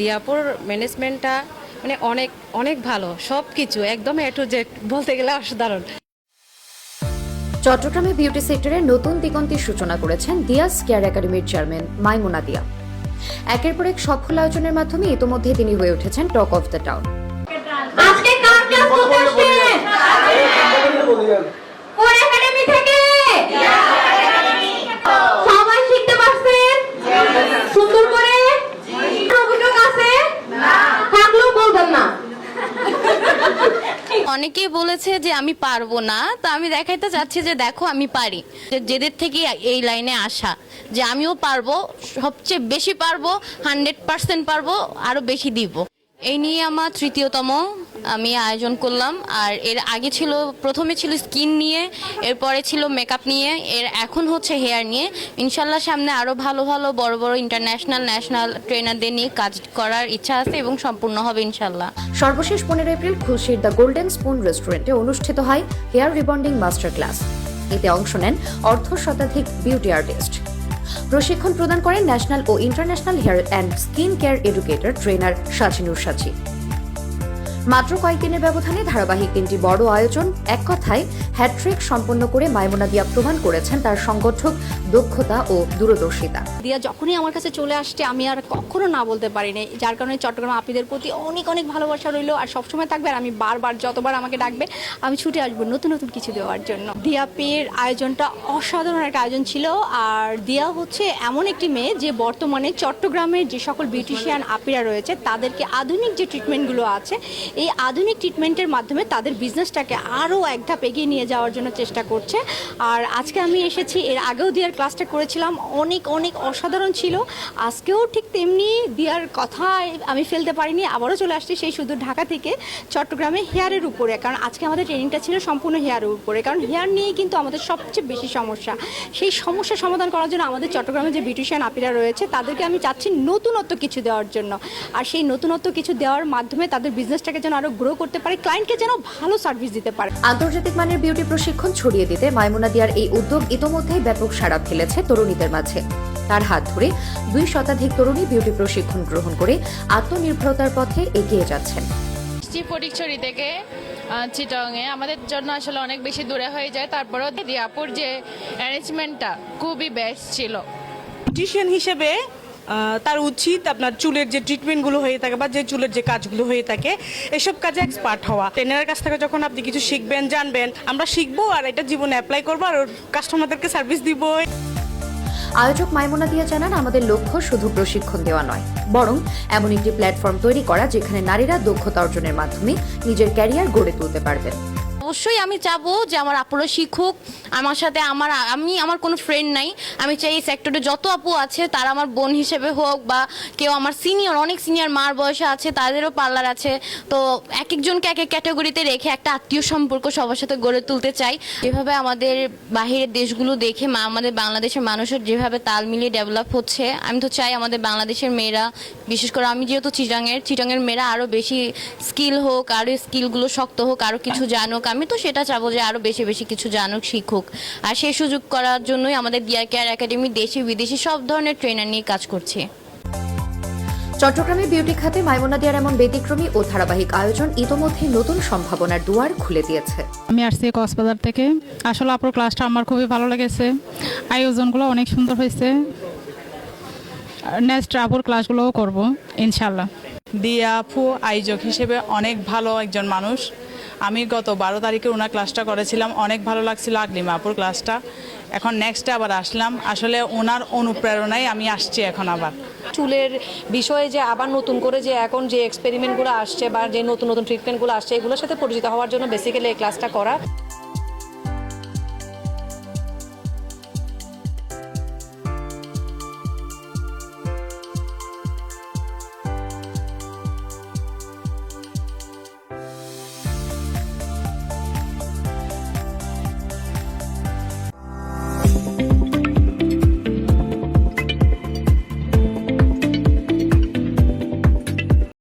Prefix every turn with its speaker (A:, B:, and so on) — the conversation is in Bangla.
A: দিয়াপুর ম্যানেজমেন্টটা মানে অনেক অনেক ভালো, সব কিছু একদম এ টু জেড বলতে গেলে অসাধারণ।
B: চট্টগ্রামে বিউটি সেক্টরের নতুন দিগন্তের সূচনা করেছেন দিয়াস কেয়ার একাডেমির চেয়ারম্যান মাইমুনা দিয়া। একের পর এক সফল আয়োজনের মাধ্যমে ইতোমধ্যে তিনি হয়ে উঠেছেন টক অফ দ্য টাউন।
C: আজকে কার ক্লাস করতে আসছেন? কোন একাডেমি থেকে? সবাই শিখতে পারছেন? সুন্দর করে? অভিযোগ আছে? থাকলেও বলবেন না।
D: অনেকেই বলেছে যে আমি পারবো না, তো আমি দেখাইতে চাচ্ছি যে দেখো আমি পারি। যেদের থেকে এই লাইনে আসা যে আমিও পারবো, সবচেয়ে বেশি পারবো, 100% পারবো, আরো বেশি দিব। এই নিয়ে আমার তৃতীয়তম আমি আয়োজন করলাম। আর এর আগে ছিল, প্রথমে ছিল স্কিন নিয়ে, এরপরে ছিল মেকআপ নিয়ে, এখন হচ্ছে হেয়ার নিয়ে। ইনশাল্লাহ সামনে আরও ভালো ভালো বড় বড় ইন্টারন্যাশনাল ন্যাশনাল ট্রেনারদের নিয়ে কাজ করার ইচ্ছা আছে এবং সম্পূর্ণ হবে ইনশাল্লাহ।
B: সর্বশেষ 15 এপ্রিল খুলশীর দ্য গোল্ডেন স্পুন রেস্টুরেন্টে অনুষ্ঠিত হয় হেয়ার রিবন্ডিং মাস্টার ক্লাস। এতে অংশ নেন অর্ধ শতাধিক বিউটি আর্টিস্ট। প্রশিক্ষণ প্রদান করেন ন্যাশনাল ও international hair and skin care educator trainer Sachinur Sachi. মাত্র কয়েকদিনের ব্যবধানে ধারাবাহিক 3টি বড় আয়োজন, এক কথায় হ্যাট্রিক সম্পন্ন করে মাইমুনা দিয়া প্রমাণ করেছেন তার সংগঠক দক্ষতা ও দূরদর্শিতা।
E: দিয়া যখনই আমার কাছে চলে আসছে আমি আর কখনো না বলতে পারিনি, যার কারণে চট্টগ্রাম আপিদের প্রতি অনেক অনেক ভালোবাসা রইলো আর সবসময় থাকবে। আর আমি বারবার যতবার আমাকে ডাকবে আমি ছুটে আসবো নতুন নতুন কিছু দেওয়ার জন্য। দিয়াপির আয়োজনটা অসাধারণ একটা আয়োজন ছিল। আর দিয়া হচ্ছে এমন একটি মেয়ে যে বর্তমানে চট্টগ্রামের যে সকল বিউটিশিয়ান আপিরা রয়েছে তাদেরকে আধুনিক যে ট্রিটমেন্টগুলো আছে, এই আধুনিক ট্রিটমেন্টের মাধ্যমে তাদের বিজনেসটাকে আরও এক ধাপ এগিয়ে নিয়ে যাওয়ার জন্য চেষ্টা করছে। আর আজকে আমি এসেছি, এর আগেও দিয়ার ক্লাসটা করেছিলাম, অনেক অনেক অসাধারণ ছিল। আজকেও ঠিক তেমনি দিয়ার কথা আমি ফেলতে পারিনি, আবারও চলে আসছি সেই শুধু ঢাকা থেকে চট্টগ্রামে হেয়ারের উপরে। কারণ আজকে আমাদের ট্রেনিংটা ছিল সম্পূর্ণ হেয়ারের উপরে, কারণ হেয়ার নিয়েই কিন্তু আমাদের সবচেয়ে বেশি সমস্যা। সেই সমস্যা সমাধান করার জন্য আমাদের চট্টগ্রামে যে বিউটিশিয়ান আপিরা রয়েছে তাদেরকে আমি চাচ্ছি নতুনত্ব কিছু দেওয়ার জন্য। আর সেই নতুনত্ব কিছু দেওয়ার মাধ্যমে তাদের বিজনেসটাকে যেন আরো গ্রো করতে পারে, ক্লায়েন্টকে যেন ভালো সার্ভিস দিতে পারে।
B: আন্তর্জাতিক মানের বিউটি প্রশিক্ষণ ছড়িয়ে দিতে মাইমুনা দিয়ার এই উদ্যোগ ইতোমধ্যেই ব্যাপক সাড়া ফেলেছে তরুণীদের মাঝে। তার হাত ধরে 2 শতাধিক তরুণী বিউটি প্রশিক্ষণ গ্রহণ করে আত্মনির্ভরতার পথে এগিয়ে যাচ্ছেন।
F: ফটিকছড়ি থেকে চিটাগাংয়ে আমাদের জন্য আসলে অনেক বেশি দূরে হয়ে যায়, তারপরেও দিয়াপুর যে অ্যারেঞ্জমেন্টটা খুবই বেস্ট ছিল।
G: বিউটিশিয়ান হিসেবে তার উচিত আপনার চুলের যে ট্রিটমেন্টগুলো হয়ে থাকে বা যে চুলের যে কাজগুলো হয়ে থাকে এসব কাজে এক্সপার্ট হওয়া। ট্রেনারের কাছ থেকে যখন আপনি কিছু শিখবেন, জানবেন, আমরা শিখবো আর এটা জীবনে অ্যাপ্লাই করবো আর কাস্টমারদেরকে সার্ভিস দিব।
B: আয়োজক মাইমুনা দিয়া জানান, আমাদের লক্ষ্য শুধু প্রশিক্ষণ দেওয়া নয়, বরং এমন একটি প্ল্যাটফর্ম তৈরি করা যেখানে নারীরা দক্ষতা অর্জনের মাধ্যমে নিজের ক্যারিয়ার গড়ে তুলতে পারবেন।
D: অবশ্যই আমি চাবো যে আমার আপুরা শিখুক আমার সাথে। আমার কোনো ফ্রেন্ড নাই, আমি চাই এই সেক্টরে যত আপু আছে তারা আমার বোন হিসেবে হোক, বা কেউ আমার সিনিয়র, অনেক সিনিয়র মার বয়সে আছে, তাদেরও পার্লার আছে। তো এক একজনকে এক এক ক্যাটাগরিতে রেখে একটা আত্মীয় সম্পর্ক সবার সাথে গড়ে তুলতে চাই। যেভাবে আমাদের বাহিরের দেশগুলো দেখে আমাদের বাংলাদেশের মানুষের যেভাবে তাল মিলিয়ে ডেভেলপ হচ্ছে, আমি তো চাই আমাদের বাংলাদেশের মেয়েরা, বিশেষ করে আমি যেহেতু চিটাঙের মেয়েরা আরও বেশি স্কিল হোক, আরও স্কিলগুলো শক্ত হোক, আরও কিছু জানুক। আমি তো সেটা চাবো যে আরও বেশি বেশি কিছু জানুক, শিখুক। আর সেই সুযোগ করার জন্যই আমাদের দিয়া কেয়ার একাডেমি দেশি বিদেশি সব ধরনের ট্রেনার নিয়ে কাজ করছে।
B: চট্টগ্রামে বিউটি খাতে মাইমুনা দিয়ার এমন ব্যতিক্রমী ও ধারাবাহিক আয়োজন ইতোমধ্যে নতুন সম্ভাবনার দুয়ার খুলে দিয়েছে।
H: আমি আসছি কক্সবাজার থেকে। আসলে আপুর ক্লাসটা আমার খুবই ভালো লেগেছে, আয়োজনগুলো অনেক সুন্দর হয়েছে। নেক্সট আপুর ক্লাসগুলোও করব ইনশাল্লাহ।
G: দিয়া আপু আয়োজক হিসেবে অনেক ভালো একজন মানুষ। আমি গত 12 তারিখে ওনার ক্লাসটা করেছিলাম, অনেক ভালো লাগছিল আকলিমা আপুর ক্লাসটা। এখন নেক্সটে আবার আসলাম, আসলে ওনার অনুপ্রেরণায় আমি আসছি এখন আবার।
A: চুলের বিষয়ে যে আবার নতুন করে যে এখন যে এক্সপেরিমেন্টগুলো আসছে বা যে নতুন নতুন ট্রিটমেন্টগুলো আসছে এগুলোর সাথে পরিচিত হওয়ার জন্য বেসিক্যালি এই ক্লাসটা করা।